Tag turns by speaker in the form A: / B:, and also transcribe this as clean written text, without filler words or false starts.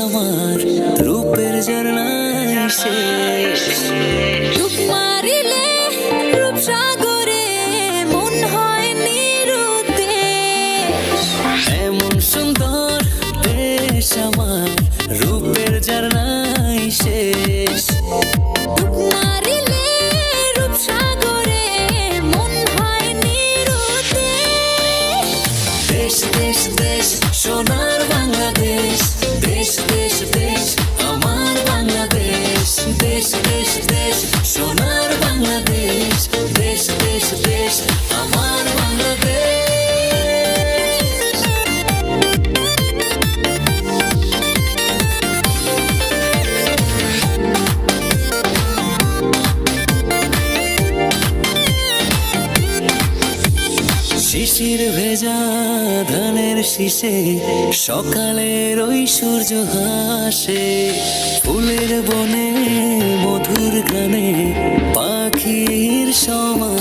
A: আমার রূপের ঝরনায় শেষ।
B: ডুব মারিলে রূপসাগরে মন হয় নিরুদ্দেশ।
A: এমন সুন্দর দেশ আমার রূপের ঝরনায় শেষ।
B: ডুব মারিলে রূপসাগরে মন হয় নিরুদ্দেশ।
A: দেশ দেশ দেশ সোনার বাংলাদেশ, দেশ দেশ দেশ আমার বাংলাদেশ। দেশ দেশ দেশ সোনার বাংলাদেশ, দেশ দেশ দেশ আমার বাংলাদেশ। শিশির ভেজা ধানের শীষে সকালের ওই সূর্য হাসে। ফুলের বনে মধুর গানে পাখির সমাবেশ।